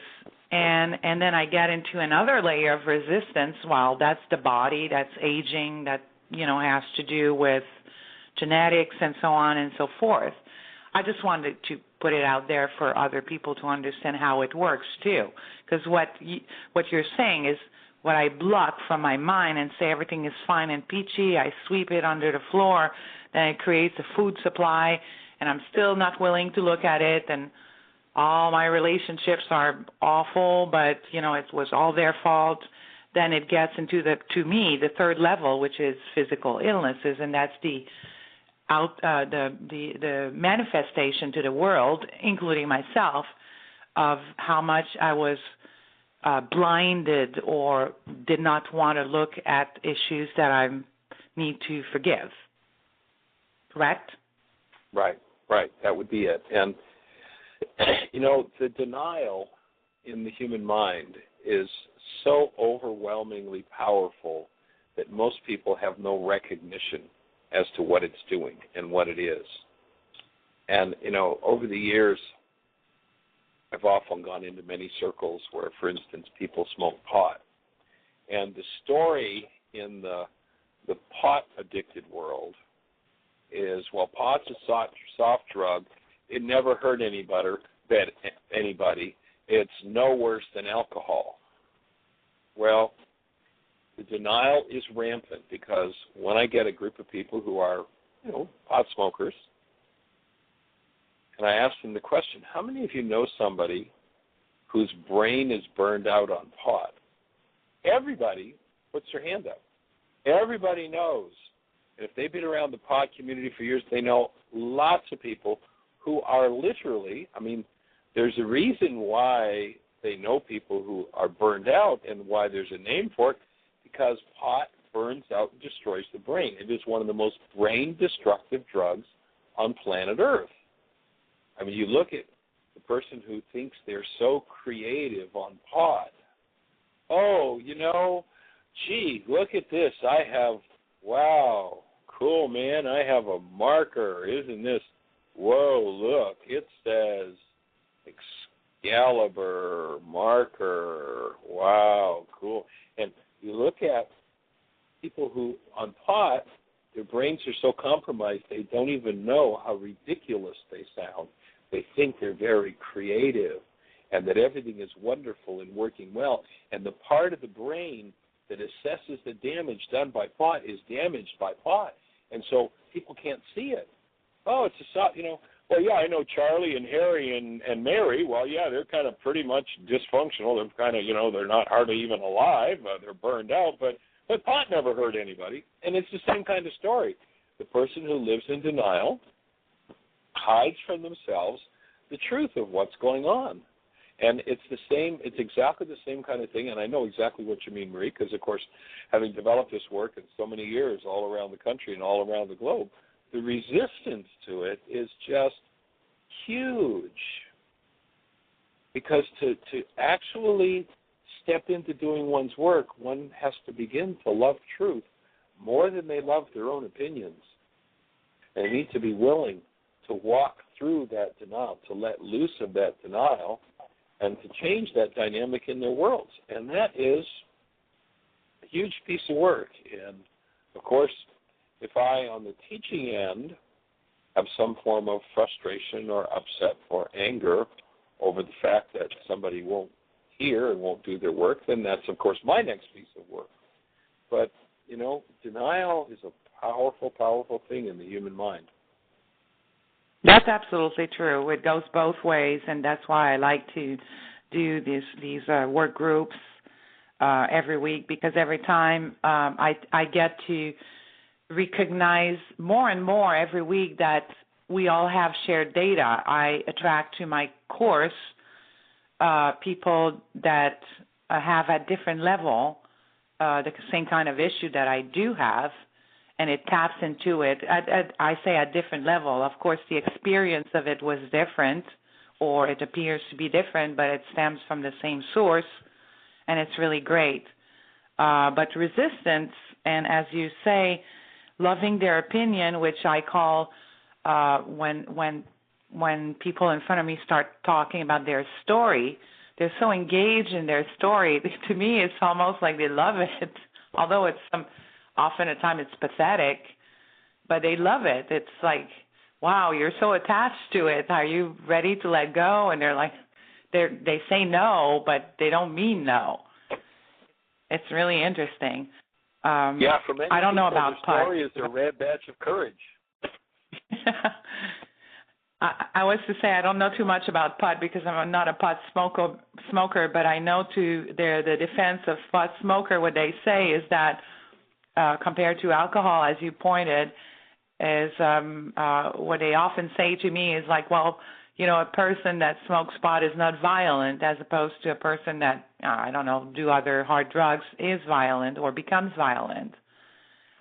and then I get into another layer of resistance. Well, that's the body, that's aging, that, has to do with genetics and so on and so forth. I just wanted to put it out there for other people to understand how it works too, because what you're saying is what I block from my mind and say everything is fine and peachy. I sweep it under the floor, then it creates a food supply, and I'm still not willing to look at it, and all my relationships are awful, but it was all their fault. Then it gets into the third level, which is physical illnesses, and that's the manifestation to the world, including myself, of how much I was blinded or did not want to look at issues that I need to forgive. Correct?
Right. That would be it. And, the denial in the human mind is so overwhelmingly powerful that most people have no recognition as to what it's doing and what it is. And, over the years, I've often gone into many circles where, for instance, people smoke pot. And the story in the pot-addicted world is, well, pot's a soft drug. It never hurt anybody. It's no worse than alcohol. Well, the denial is rampant, because when I get a group of people who are, pot smokers, and I ask them the question, how many of you know somebody whose brain is burned out on pot? Everybody puts their hand up. Everybody knows. And if they've been around the pot community for years, they know lots of people who are literally, I mean, there's a reason why they know people who are burned out and why there's a name for it, because pot burns out and destroys the brain. It is one of the most brain-destructive drugs on planet Earth. I mean, you look at the person who thinks they're so creative on pot. Oh, you know, gee, look at this. I have, wow, cool, man. I have a marker. Isn't this? Whoa, look. It says Excalibur marker. Wow, cool. And you look at people who, on pot, their brains are so compromised they don't even know how ridiculous they sound. They think they're very creative and that everything is wonderful and working well. And the part of the brain that assesses the damage done by pot is damaged by pot. And so people can't see it. Oh, it's a, you know, well, yeah, I know Charlie and Harry and Mary. Well, yeah, they're kind of pretty much dysfunctional. They're kind of, you know, they're not hardly even alive. They're burned out. But pot never hurt anybody. And it's the same kind of story. The person who lives in denial hides from themselves the truth of what's going on. And it's the same, it's exactly the same kind of thing, and I know exactly what you mean, Marie, because, of course, having developed this work in so many years all around the country and all around the globe, the resistance to it is just huge. Because to actually step into doing one's work, one has to begin to love truth more than they love their own opinions. They need to be willing to walk through that denial, to let loose of that denial, and to change that dynamic in their worlds. And that is a huge piece of work. And, of course, if I, on the teaching end, have some form of frustration or upset or anger over the fact that somebody won't hear and won't do their work, then that's, of course, my next piece of work. But, you know, denial is a powerful, powerful thing in the human mind.
That's absolutely true. It goes both ways, and that's why I like to do these work groups every week, because every time I get to recognize more and more every week that we all have shared data. I attract to my course people that have at different level the same kind of issue that I do have, and it taps into it. I say at different level. Of course, the experience of it was different, or it appears to be different, but it stems from the same source, and it's really great. But resistance, and as you say, loving their opinion, which I call when people in front of me start talking about their story, they're so engaged in their story. To me, it's almost like they love it, although it's often at times it's pathetic, but they love it. It's like, wow, you're so attached to it. Are you ready to let go? And they're like, they say no, but they don't mean no. It's really interesting.
Yeah, for many
I don't know
people,
about
the story is a red badge of courage.
I was to say I don't know too much about pot because I'm not a pot smoker, but I know the defense of pot smoker, what they say is that compared to alcohol, as you pointed, is what they often say to me is like, well, you know, a person that smokes pot is not violent as opposed to a person that, do other hard drugs is violent or becomes violent.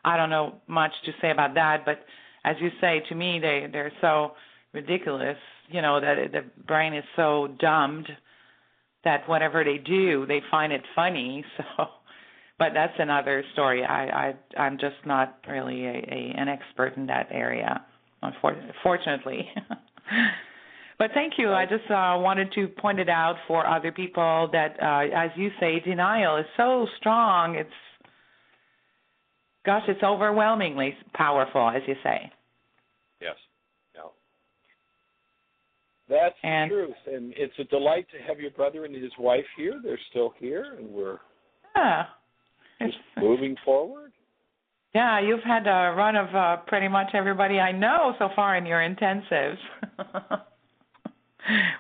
I don't know much to say about that, but as you say, to me, they're so ridiculous, you know, that the brain is so dumbed that whatever they do, they find it funny. So, but that's another story. I'm just not really an expert in that area, unfortunately. But thank you. I just wanted to point it out for other people that, as you say, denial is so strong. It's overwhelmingly powerful, as you say.
Yes. Yeah. That's the truth. And it's a delight to have your brother and his wife here. They're still here, and we're just moving forward.
Yeah, you've had a run of pretty much everybody I know so far in your intensives.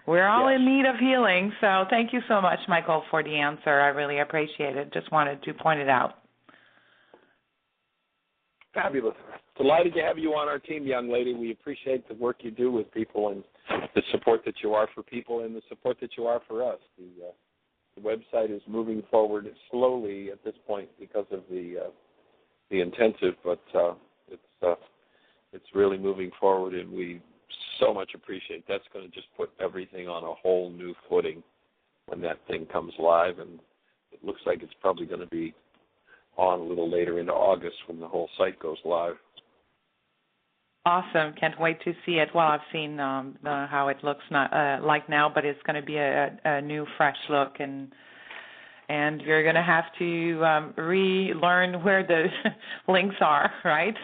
We're all in need of healing, so thank you so much, Michael, for the answer. I really appreciate it. Just wanted to point it out.
Fabulous. Delighted to have you on our team, young lady. We appreciate the work you do with people and the support that you are for people and the support that you are for us. The website is moving forward slowly at this point because of the intensive, but it's really moving forward, and we so much appreciate. That's going to just put everything on a whole new footing when that thing comes live, and it looks like it's probably going to be on a little later into August when the whole site goes live.
Awesome. Can't wait to see it. Well, I've seen how it looks like now, but it's going to be a new, fresh look, and you're going to have to relearn where the links are, right?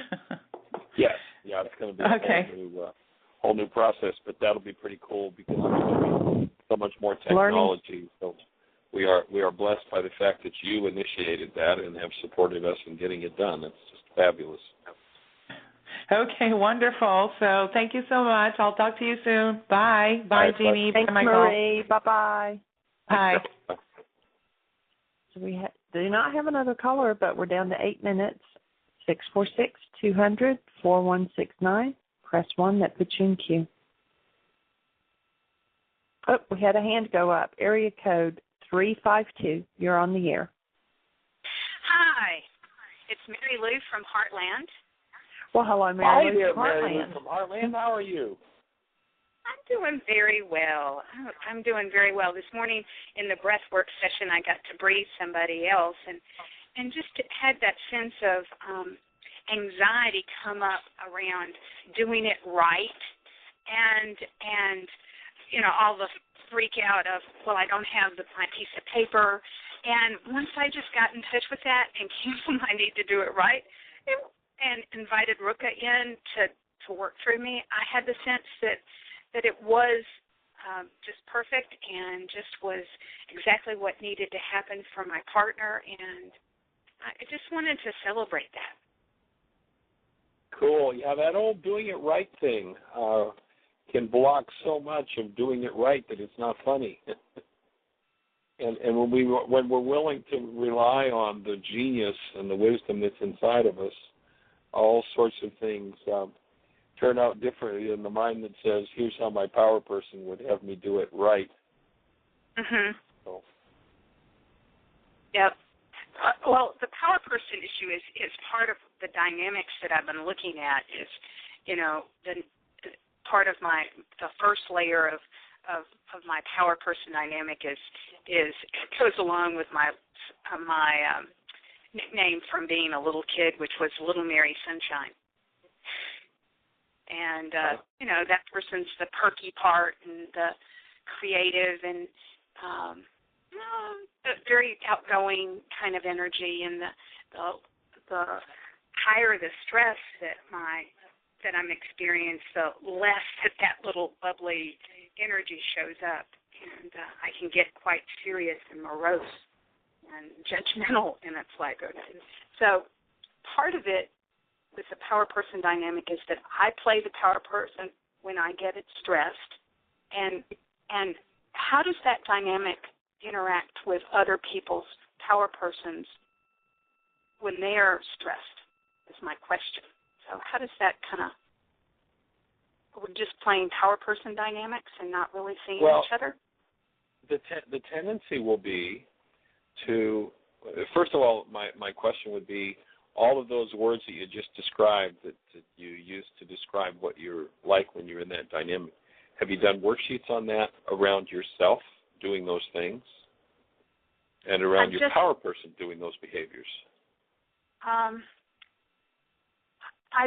Yes. Yeah, it's going to be a whole new process, but that'll be pretty cool because there's going to be so much more technology. So we are blessed by the fact that you initiated that and have supported us in getting it done. It's just fabulous.
Okay, wonderful. So thank you so much. I'll talk to you soon. Bye. Bye, Jeanie.
Thanks,
Bye, Michael.
Marie. Bye-bye.
Bye.
So we do not have another caller, but we're down to 8 minutes. 646-200-4169. Press 1. That puts you in queue. Oh, we had a hand go up. Area code 352. You're on the air.
Hi. It's Mary Lou from Heartland.
Well, hello, Mary Lou from
Mary
Heartland.
Lou from Heartland. How are you?
I'm doing very well. I'm doing very well. This morning in the breathwork session, I got to breathe somebody else and just had that sense of anxiety come up around doing it right and you know, all the freak out of, well, I don't have my piece of paper. And once I just got in touch with that and canceled my need to do it right and invited Ruka in to work through me, I had the sense that it was just perfect and just was exactly what needed to happen for my partner, and I just wanted to celebrate that.
Cool. Yeah, that old doing it right thing can block so much of doing it right that it's not funny. and when we're willing to rely on the genius and the wisdom that's inside of us, all sorts of things turn out differently than the mind that says, here's how my power person would have me do it right.
Mhm.
So.
Yep. Well, the power person issue is part of the dynamics that I've been looking at. Is, you know, the part of the first layer of my power person dynamic is goes along with my nickname from being a little kid, which was Little Mary Sunshine. And you know, that person's the perky part and the creative and very outgoing kind of energy, and the higher the stress that I'm experiencing, the less that little bubbly energy shows up, and I can get quite serious and morose and judgmental in its life. So part of it with the power person dynamic is that I play the power person when I get it stressed, and how does that dynamic interact with other people's power persons when they're stressed is my question. So how does that kind of, we're just playing power person dynamics and not really seeing each other?
The tendency will be to, first of all, my question would be, all of those words that you just described that you use to describe what you're like when you're in that dynamic, have you done worksheets on that around yourself doing those things and around your power person doing those behaviors?
I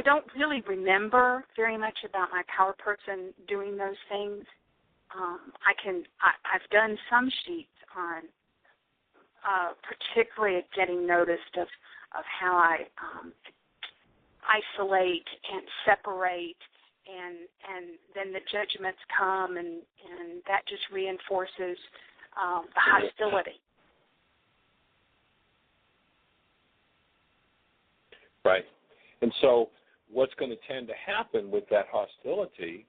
don't really remember very much about my power person doing those things. I've done some sheets on particularly getting noticed of how I isolate and separate, and then the judgments come, and that just reinforces the hostility.
Right. And so what's going to tend to happen with that hostility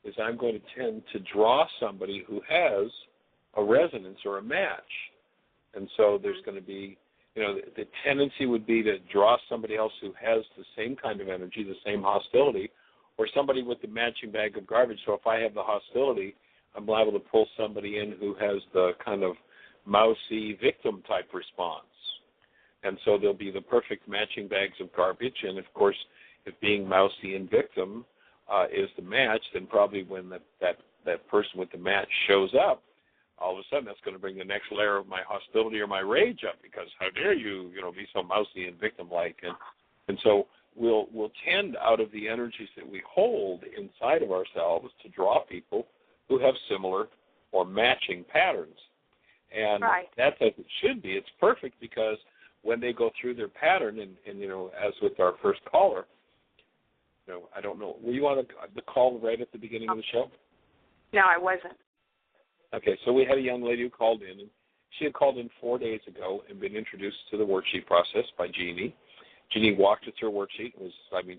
is I'm going to tend to draw somebody who has a resonance or a match. And so there's going to be
the tendency would be to draw somebody else who has the same kind of energy, the same hostility, or somebody with the matching bag of garbage. So if I have the hostility, I'm liable to pull somebody in who has the kind of mousy victim type response. And so there'll be the perfect matching bags of garbage. And, of course, if being mousy and victim is the match, then probably when that person with the match shows up, all of a sudden that's going to bring the next layer of my hostility or my rage up, because how dare you, be so mousy and victim-like. And so we'll tend, out of the energies that we hold inside of ourselves, to draw people who have similar or matching patterns. And that's as it should be. It's perfect, because when they go through their pattern, and as with our first caller, I don't know, were you on the call right at the beginning of the show?
No, I wasn't.
Okay, so we had a young lady who called in, and she had called in 4 days ago and been introduced to the worksheet process by Jeanie. Jeanie walked her through a worksheet.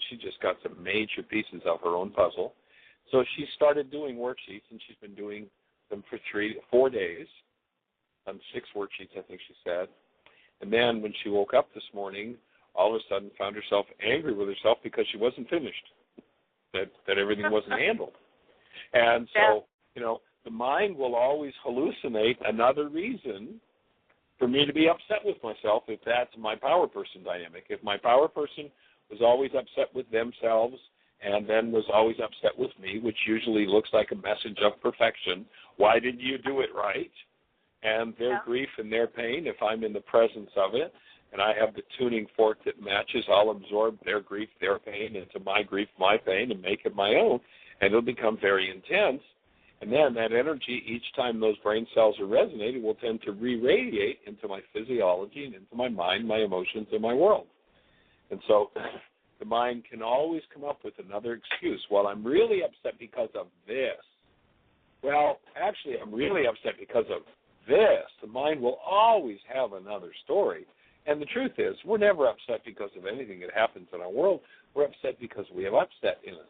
She just got some major pieces of her own puzzle. So she started doing worksheets, and she's been doing them for 4 days, on 6 worksheets, I think she said. And then when she woke up this morning, all of a sudden found herself angry with herself because she wasn't finished, that everything wasn't handled. And so, the mind will always hallucinate another reason for me to be upset with myself if that's my power person dynamic. If my power person was always upset with themselves and then was always upset with me, which usually looks like a message of perfection, why didn't you do it right? And their grief and their pain, if I'm in the presence of it, and I have the tuning fork that matches, I'll absorb their grief, their pain, into my grief, my pain, and make it my own, and it'll become very intense. And then that energy, each time those brain cells are resonating, will tend to re-radiate into my physiology and into my mind, my emotions, and my world. And so the mind can always come up with another excuse. Well, I'm really upset because of this. Well, actually, I'm really upset because of this. The mind will always have another story. And the truth is, we're never upset because of anything that happens in our world. We're upset because we have upset in us.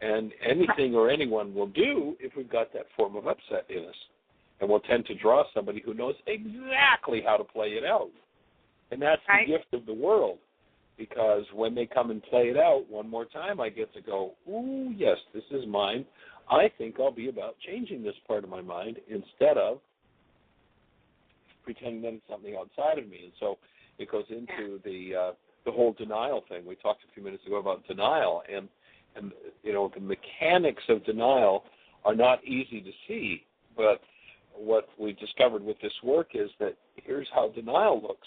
And anything or anyone will do if we've got that form of upset in us. And we'll tend to draw somebody who knows exactly how to play it out. And that's the gift of the world, because when they come and play it out one more time, I get to go, ooh, yes, this is mine. I think I'll be about changing this part of my mind instead of pretending that it's something outside of me. And so it goes into the whole denial thing. We talked a few minutes ago about denial, and the mechanics of denial are not easy to see. But what we discovered with this work is that here's how denial looks.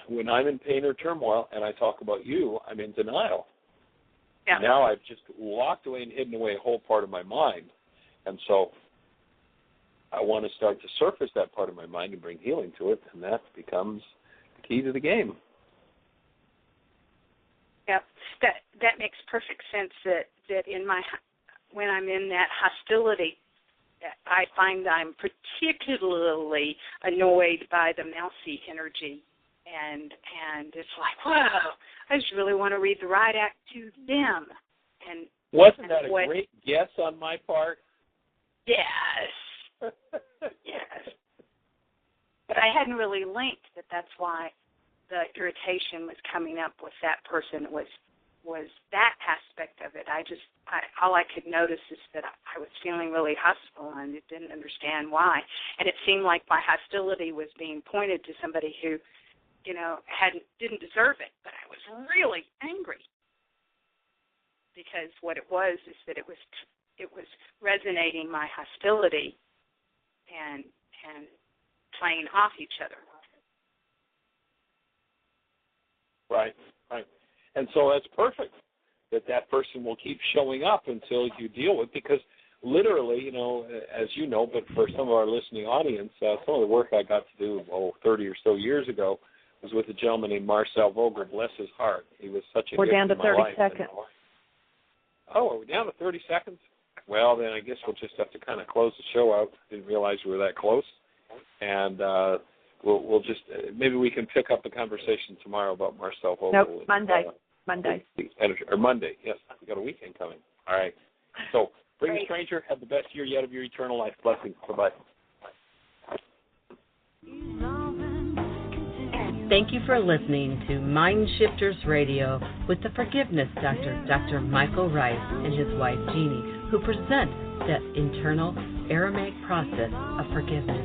When I'm in pain or turmoil and I talk about you, I'm in denial. Yeah. Now I've just locked away and hidden away a whole part of my mind. And so I want to start to surface that part of my mind and bring healing to it, and that becomes the key to the game.
Yep, that makes perfect sense. That when I'm in that hostility, I find I'm particularly annoyed by the mousy energy, and it's like, wow, I just really want to read the riot act to them. And
wasn't that a great guess on my part?
Yes, yes. But I hadn't really linked that. That's why the irritation was coming up with that person was that aspect of it. All I could notice is that I was feeling really hostile and didn't understand why. And it seemed like my hostility was being pointed to somebody who, didn't deserve it. But I was really angry because what it was is that it was resonating my hostility and playing off each other.
Right. And so that's perfect that person will keep showing up until you deal with it, because literally, as you know, but for some of our listening audience, some of the work I got to do 30 or so years ago was with a gentleman named Marcel Vogel, bless his heart. He was such a
We're
gift
down to
in my
30
life.
seconds.
Oh, are we down to 30 seconds? Well, then I guess we'll just have to kind of close the show out. Didn't realize we were that close. And we'll just, maybe we can pick up the conversation tomorrow about Marcel Vogel.
Nope, Monday.
Or Monday, yes. We got a weekend coming. All right. So, bring a stranger. Have the best year yet of your eternal life. Blessings. Bye-bye.
Thank you for listening to MindShifters Radio with the Forgiveness Doctor, Dr. Michael Ryce, and his wife Jeanie, who present the internal Aramaic process of forgiveness.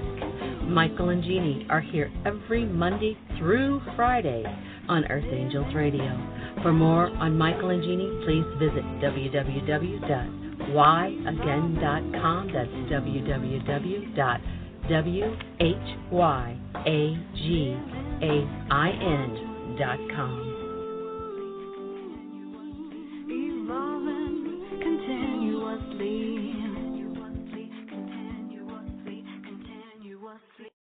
Michael and Jeanie are here every Monday through Friday on Earth Angels Radio. For more on Michael and Jeanie, please visit www.whyagain.com. That's www.whyagain.com.